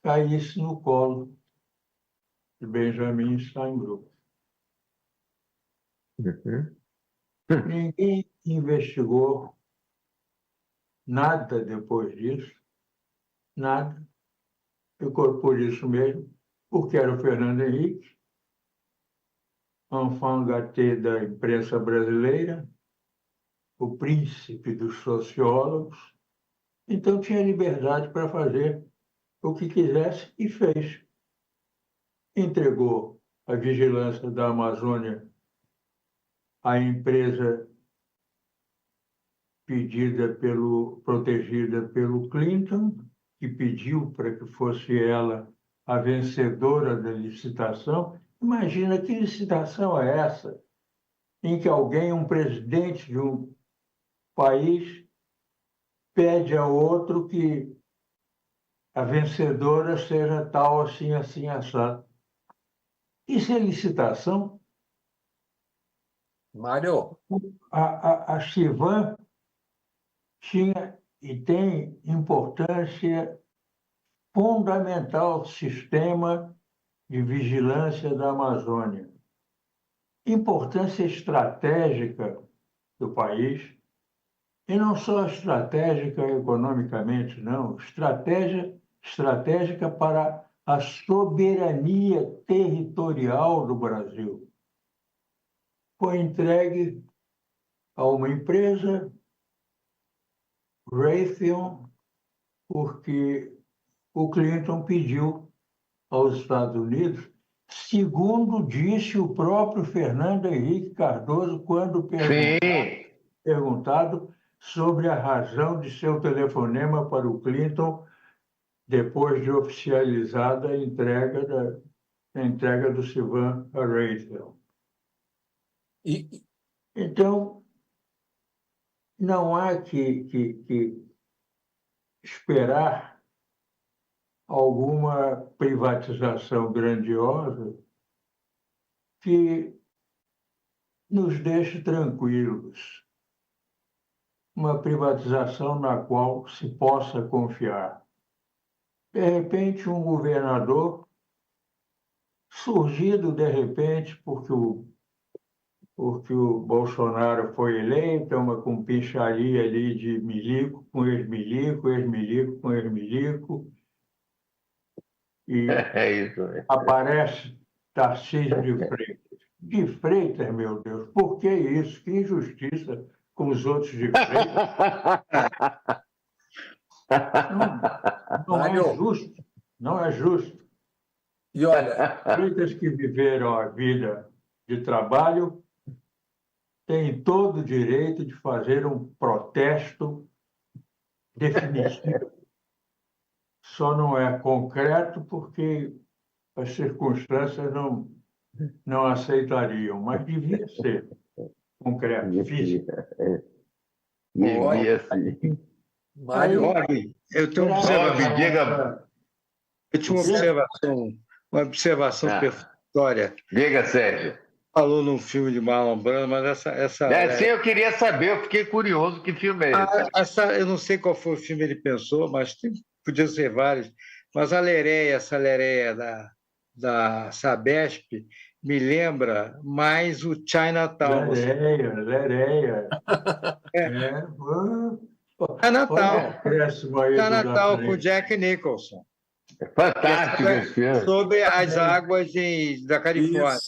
caísse no colo de Benjamin Steinbrück. Ninguém investigou nada depois disso, nada. Ficou por isso mesmo, porque era o Fernando Henrique, enfant gâté da imprensa brasileira, o príncipe dos sociólogos, então tinha liberdade para fazer o que quisesse e fez. Entregou a vigilância da Amazônia à empresa protegida pelo Clinton, que pediu para que fosse ela a vencedora da licitação. Imagina que licitação é essa, em que um presidente de um país, pede a outro que a vencedora seja tal, assim, assim, assado. Isso é licitação? Mário, A Chivan tinha e tem importância fundamental no sistema de vigilância da Amazônia. Importância estratégica do país, e não só estratégica economicamente, não, estratégica para a soberania territorial do Brasil. Foi entregue a uma empresa Raytheon, porque o Clinton pediu aos Estados Unidos, segundo disse o próprio Fernando Henrique Cardoso, quando perguntado sobre a razão de seu telefonema para o Clinton depois de oficializada a entrega do Sylvain a Raytheon. Então, não há que esperar alguma privatização grandiosa que nos deixe tranquilos. Uma privatização na qual se possa confiar. De repente, um governador, surgido de repente porque o Bolsonaro foi eleito, uma compincharia ali de milico com ex-milico, ex-milico com ex-milico, e aparece Tarcísio de Freitas. De Freitas, meu Deus, por que isso? Que injustiça com os outros de Freitas. Não é justo, não é justo. E olha, Freitas que viveram a vida de trabalho têm todo o direito de fazer um protesto definitivo. Só não é concreto porque as circunstâncias não aceitariam, mas devia ser concreto, físico. Devia sim. Mário, eu tenho uma observação perfunctória. Diga, Sérgio. Falou num filme de Marlon Brando, mas sim, eu queria saber, eu fiquei curioso que filme é esse. Eu não sei qual foi o filme que ele pensou, mas podia ser vários. Mas essa Lereia da Sabesp me lembra mais o Chinatown. Lereia. Chinatown com Jack Nicholson. Fantástico esse filme. Sobre as águas da Califórnia.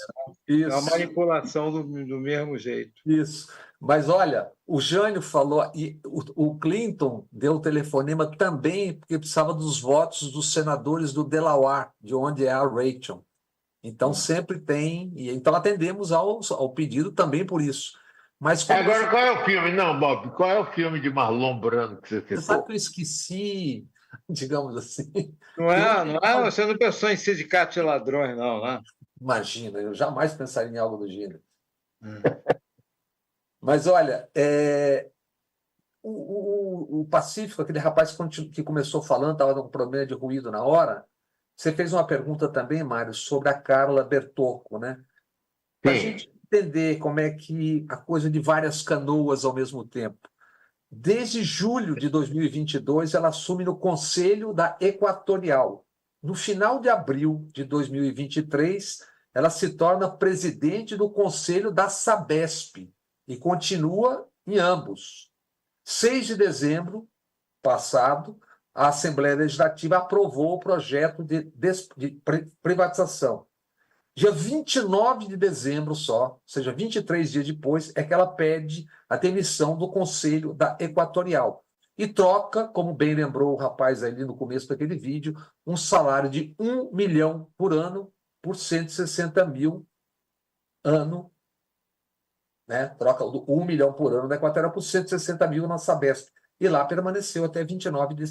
Isso. É uma manipulação do mesmo jeito. Isso. Mas olha, o Jânio falou, e o Clinton deu o telefonema também porque precisava dos votos dos senadores do Delaware, de onde é a Raytheon. Então sempre tem, e então atendemos ao pedido também por isso. Mas agora, qual é o filme? Não, Bob, qual é o filme de Marlon Brando que você citou? Você sabe que eu esqueci, digamos assim. Você não pensou em Sindicato de Ladrões, não, né? Imagina, eu jamais pensaria em algo do gênero. Mas olha, o Pacífico, aquele rapaz que começou falando, estava com problema de ruído na hora. Você fez uma pergunta também, Mário, sobre a Carla Bertocco, né? Para a gente entender como é que a coisa de várias canoas ao mesmo tempo. Desde julho de 2022, ela assume no Conselho da Equatorial. No final de abril de 2023, ela se torna presidente do Conselho da Sabesp e continua em ambos. 6 de dezembro passado, a Assembleia Legislativa aprovou o projeto de privatização. Dia 29 de dezembro só, ou seja, 23 dias depois, é que ela pede a demissão do Conselho da Equatorial e troca, como bem lembrou o rapaz ali no começo daquele vídeo, um salário de 1 milhão por ano por 160 mil ano, né? Troca 1 milhão por ano da Equatorial por 160 mil na Sabesp. E lá permaneceu até 29 de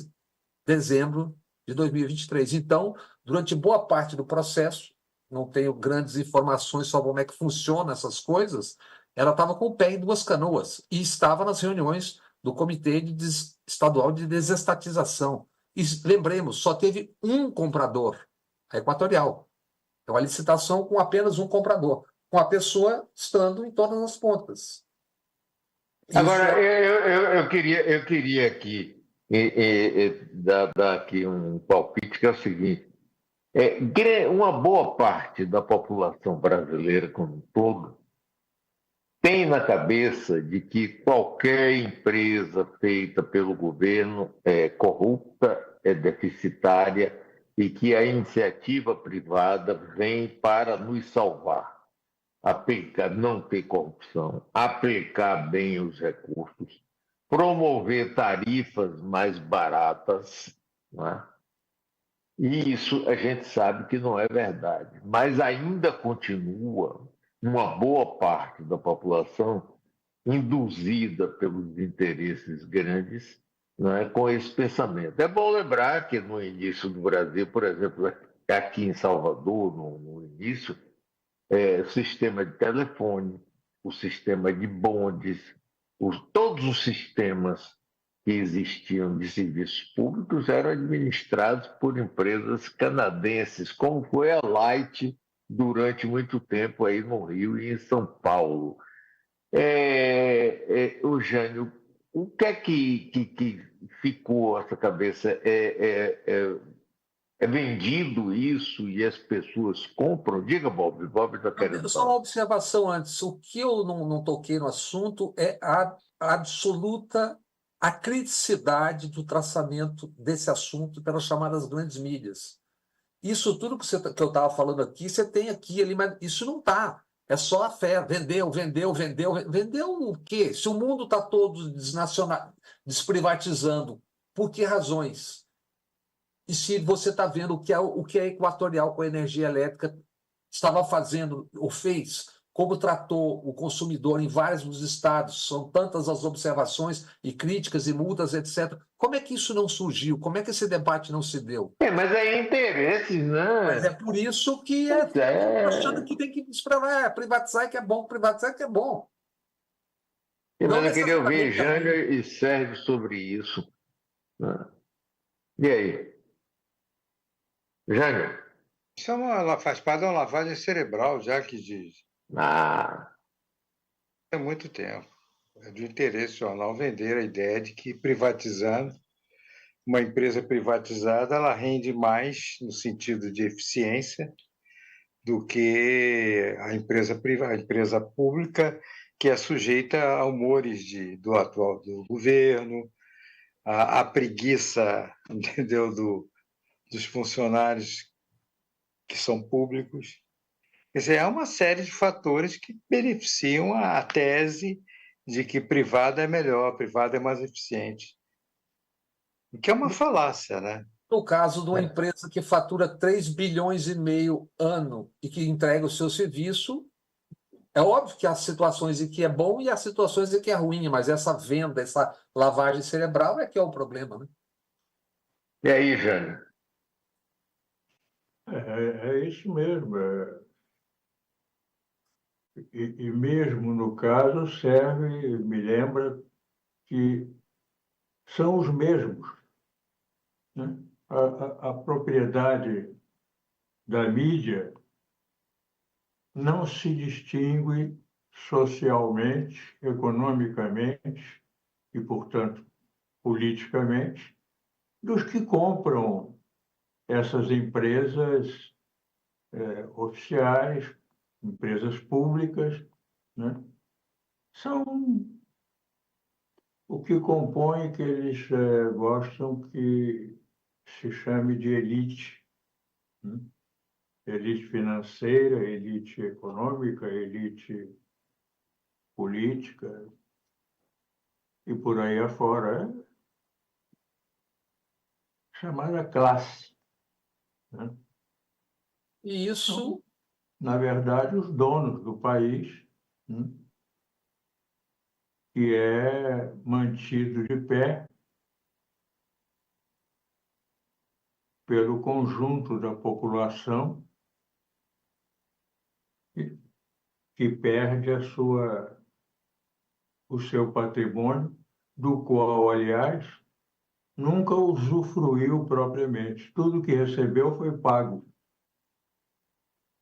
dezembro de 2023. Então, durante boa parte do processo, não tenho grandes informações sobre como é que funcionam essas coisas, ela estava com o pé em duas canoas e estava nas reuniões do Comitê Estadual de Desestatização. E lembremos, só teve um comprador, a Equatorial. É uma licitação com apenas um comprador, com a pessoa estando em todas as pontas. Agora, eu queria aqui dar aqui um palpite, que é o seguinte. Uma boa parte da população brasileira como um todo tem na cabeça de que qualquer empresa feita pelo governo é corrupta, é deficitária e que a iniciativa privada vem para nos salvar, aplicar, não ter corrupção, aplicar bem os recursos, promover tarifas mais baratas, não é? E isso a gente sabe que não é verdade, mas ainda continua uma boa parte da população induzida pelos interesses grandes, não é, com esse pensamento. É bom lembrar que no início do Brasil, por exemplo, aqui em Salvador, no início, o sistema de telefone, o sistema de bondes, todos os sistemas que existiam de serviços públicos eram administrados por empresas canadenses, como foi a Light durante muito tempo aí no Rio e em São Paulo. Eugênio, o que é que ficou essa cabeça? É vendido isso e as pessoas compram? Diga, Bob. Bob está querendo Só uma falar. observação antes. O que eu não toquei no assunto é a absoluta acriticidade do traçamento desse assunto pelas chamadas grandes mídias. Isso tudo que eu estava falando aqui, você tem aqui ali, mas isso não está. É só a fé. Vendeu. Vendeu o quê? Se o mundo está todo desprivatizando, por que razões? E se você está vendo o que a Equatorial com a energia elétrica estava fazendo ou fez, como tratou o consumidor em vários dos estados, são tantas as observações e críticas e multas, etc. Como é que isso não surgiu? Como é que esse debate não se deu? Mas é interesses, né? Mas é por isso que achando que tem que privatizar, que é bom, privatizar que é bom. Mas eu queria ouvir Jânio e Sérgio sobre isso. Né? E aí? Jânio? Isso faz parte de uma lavagem cerebral, já que diz. Ah. Há muito tempo. É do interesse jornal vender a ideia de que privatizando, uma empresa privatizada, ela rende mais no sentido de eficiência do que a empresa pública, que é sujeita a humores do atual do governo, a preguiça, entendeu, dos funcionários que são públicos. Quer dizer, há uma série de fatores que beneficiam a tese de que privada é melhor, privada é mais eficiente. O que é uma falácia, né? No caso de uma empresa que fatura 3,5 bilhões ano e que entrega o seu serviço, é óbvio que há situações em que é bom e há situações em que é ruim, mas essa venda, essa lavagem cerebral é que é o problema, né? E aí, Jânio? É isso mesmo. E mesmo no caso me lembra que são os mesmos, né? A propriedade da mídia não se distingue socialmente, economicamente e, portanto, politicamente, dos que compram essas empresas oficiais, empresas públicas, né? São o que compõe que eles gostam que se chame de elite, né? Elite financeira, elite econômica, elite política e por aí afora, chamada classe, né? E isso, então, na verdade, os donos do país, né? Que é mantido de pé pelo conjunto da população que perde o seu patrimônio, do qual, aliás, nunca usufruiu propriamente. Tudo que recebeu foi pago.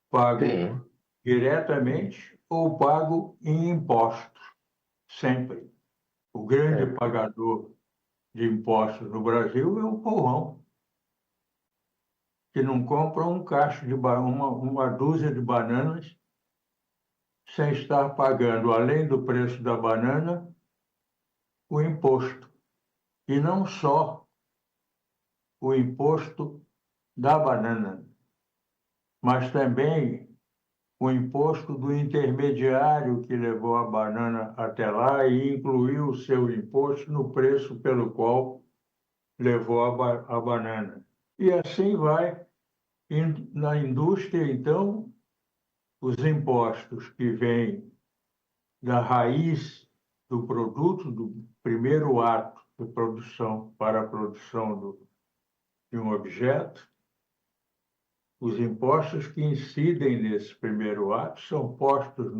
Pago Sim. diretamente ou pago em impostos, sempre. O grande pagador de impostos no Brasil é o povão, que não compra um cacho de uma dúzia de bananas sem estar pagando, além do preço da banana, o imposto. E não só o imposto da banana, mas também o imposto do intermediário que levou a banana até lá e incluiu o seu imposto no preço pelo qual levou a banana. E assim vai. Na indústria, então, os impostos que vêm da raiz do produto, do primeiro ato de produção para a produção de um objeto, os impostos que incidem nesse primeiro ato são postos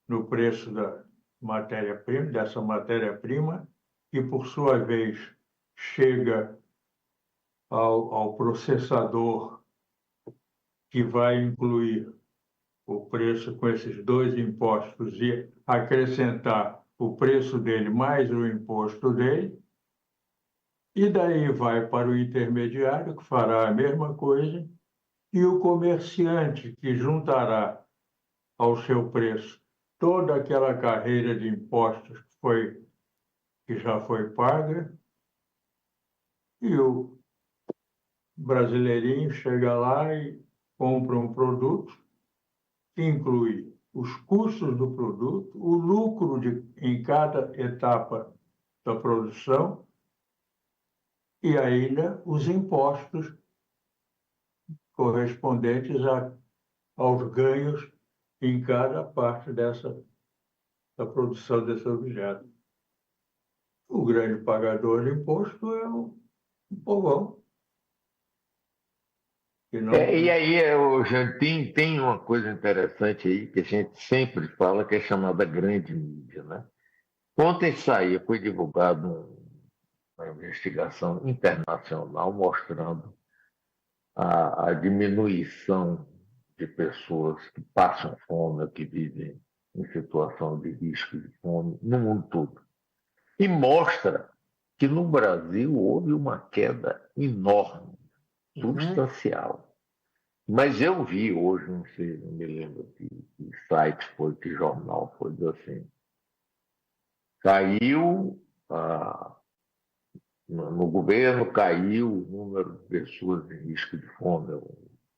no preço da matéria-prima, dessa matéria-prima, que, por sua vez, chega ao processador, que vai incluir o preço com esses dois impostos e acrescentar o preço dele mais o imposto dele, e daí vai para o intermediário, que fará a mesma coisa, e o comerciante, que juntará ao seu preço toda aquela carreira de impostos que já foi paga, e o brasileirinho chega lá e compra um produto que inclui os custos do produto, o lucro em cada etapa da produção e ainda os impostos correspondentes aos ganhos em cada parte da produção desse objeto. O grande pagador de imposto é o povão. E aí, Jantim, tem uma coisa interessante aí que a gente sempre fala, que é chamada grande mídia, né? Ontem foi divulgado uma investigação internacional mostrando a diminuição de pessoas que passam fome, que vivem em situação de risco de fome no mundo todo. E mostra que no Brasil houve uma queda enorme, substancial. Mas eu vi hoje, não sei, não me lembro que site foi, que jornal foi, assim, caiu, no governo caiu o número de pessoas em risco de fome,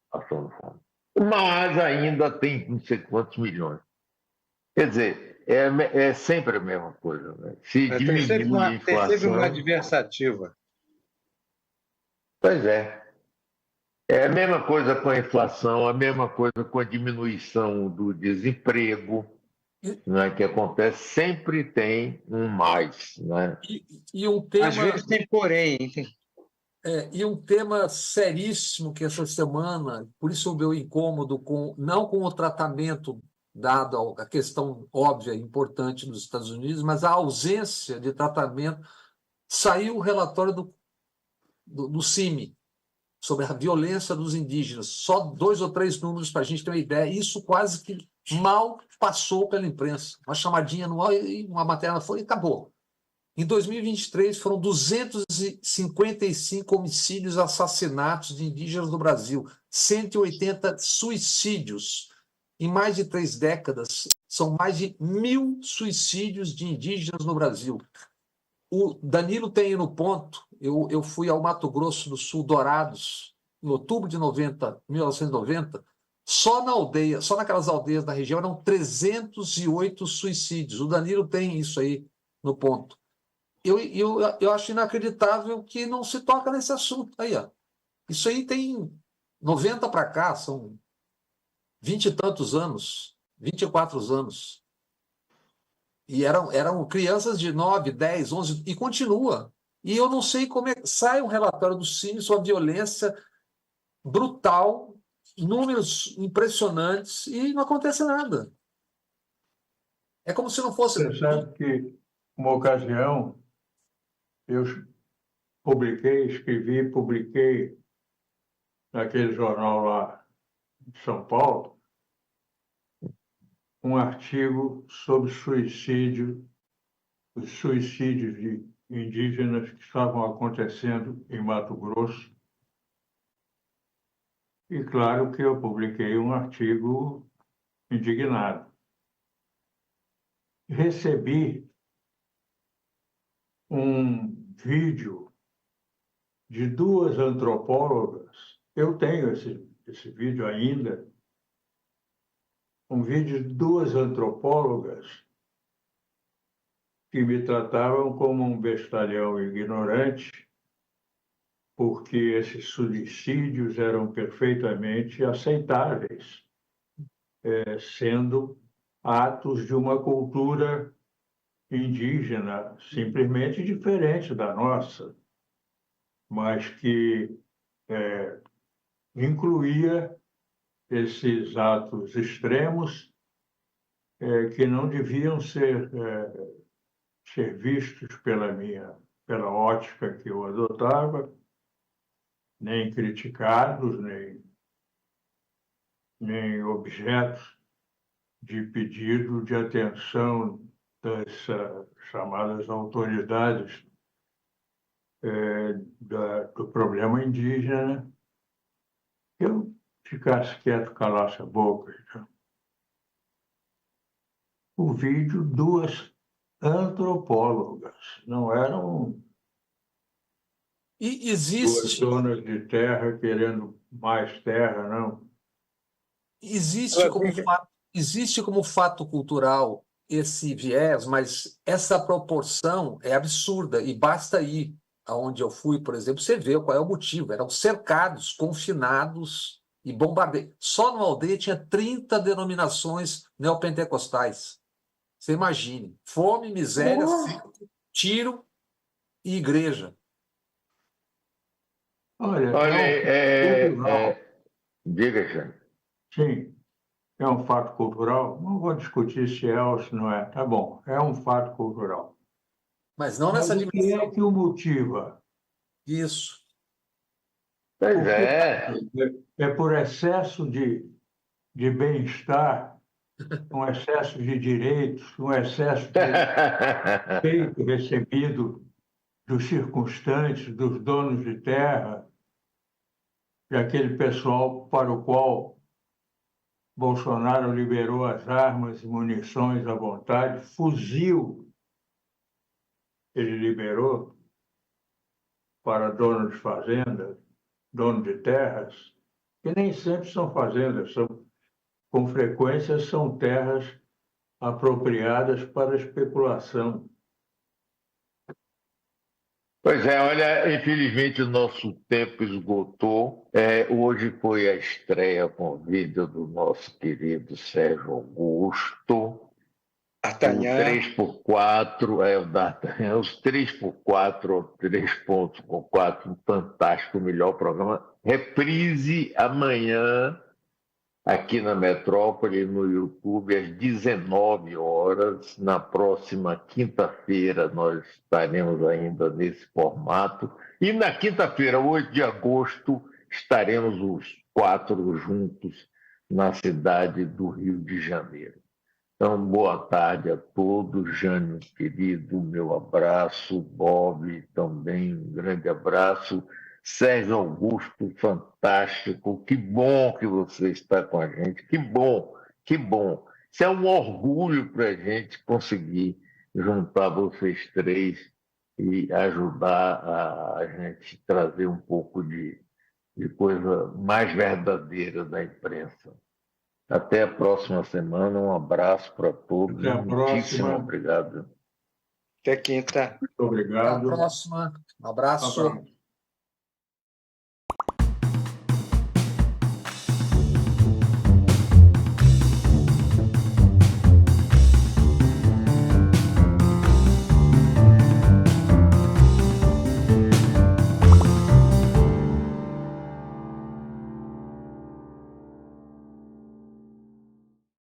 passando fome. Mas ainda tem não sei quantos milhões. Quer dizer, é sempre a mesma coisa, né? Se diminui a inflação... Tem sempre uma adversativa. Pois é. É a mesma coisa com a inflação, a mesma coisa com a diminuição do desemprego, né, que acontece, sempre tem um mais. Né? E um tema, às vezes tem porém. E um tema seríssimo que essa semana, por isso o meu incômodo, não com o tratamento dado a questão óbvia e importante dos Estados Unidos, mas a ausência de tratamento. Saiu o relatório do CIMI, sobre a violência dos indígenas. Só 2 ou 3 números para a gente ter uma ideia. Isso quase que mal passou pela imprensa. Uma chamadinha anual e uma matéria foi e acabou. Em 2023, foram 255 homicídios e assassinatos de indígenas no Brasil, 180 suicídios. Em mais de 3 décadas, são mais de 1.000 suicídios de indígenas no Brasil. O Danilo tem no ponto. Eu fui ao Mato Grosso do Sul, Dourados, em outubro de 1990. Só naquelas aldeias da região eram 308 suicídios. O Danilo tem isso aí no ponto. Eu acho inacreditável que não se toca nesse assunto. Aí, ó. Isso aí tem 90 para cá, são 20 e tantos anos, 24 anos. E eram crianças de 9, 10, 11, e continua. E eu não sei como é que sai um relatório do CIMI sobre a violência brutal, números impressionantes, e não acontece nada. É como se não fosse... Você sabe que, uma ocasião, eu publiquei naquele jornal lá de São Paulo, um artigo sobre os suicídios de indígenas que estavam acontecendo em Mato Grosso. E claro que eu publiquei um artigo indignado. Recebi um vídeo de 2 antropólogas. Eu tenho esse vídeo ainda, um vídeo de duas antropólogas que me tratavam como um bestalhão ignorante, porque esses suicídios eram perfeitamente aceitáveis, sendo atos de uma cultura indígena simplesmente diferente da nossa, mas que incluía esses atos extremos que não deviam ser vistos pela ótica que eu adotava, nem criticados, nem objetos de pedido de atenção das chamadas autoridades do problema indígena. Eu ficasse quieto, calasse a boca. Então. O vídeo, duas antropólogas, não eram duas donas de terra querendo mais terra, não. Existe como fato cultural esse viés, mas essa proporção é absurda e basta ir aonde eu fui, por exemplo, você vê qual é o motivo. Eram cercados, confinados e bombardeios. Só numa aldeia tinha 30 denominações neopentecostais. Você imagine. Fome, miséria, tiro e igreja. Olha, diga, gente. Sim, é um fato cultural. Não vou discutir se é ou se não é. Tá bom, é um fato cultural. Mas não nessa dimensão. O que é que o motiva? Isso. Pois é. É por excesso de bem-estar, um excesso de direitos, um excesso de respeito recebido dos circunstantes, dos donos de terra, daquele pessoal para o qual Bolsonaro liberou as armas e munições à vontade, fuzil ele liberou para donos de fazendas, donos de terras, que nem sempre são fazendas, com frequência são terras apropriadas para especulação. Pois é, olha, infelizmente o nosso tempo esgotou. Hoje foi a estreia com vídeo do nosso querido Sérgio Augusto. D'Artagnan. O 3x4, o D'Artagnan, os 3x4 ou 3.4, um fantástico, melhor programa. Reprise amanhã, aqui na Metrópole, no YouTube, às 19 horas. Na próxima quinta-feira, nós estaremos ainda nesse formato. E na quinta-feira, 8 de agosto, estaremos os 4 juntos na cidade do Rio de Janeiro. Então, boa tarde a todos. Jânio, querido, meu abraço. Bob, também um grande abraço. Sérgio Augusto, fantástico. Que bom que você está com a gente. Que bom, que bom. Isso é um orgulho para a gente conseguir juntar vocês três e ajudar a gente trazer um pouco de coisa mais verdadeira da imprensa. Até a próxima semana. Um abraço para todos. Até a Muitíssimo próxima. obrigado. Até quinta. Muito obrigado. Até a próxima. Um abraço.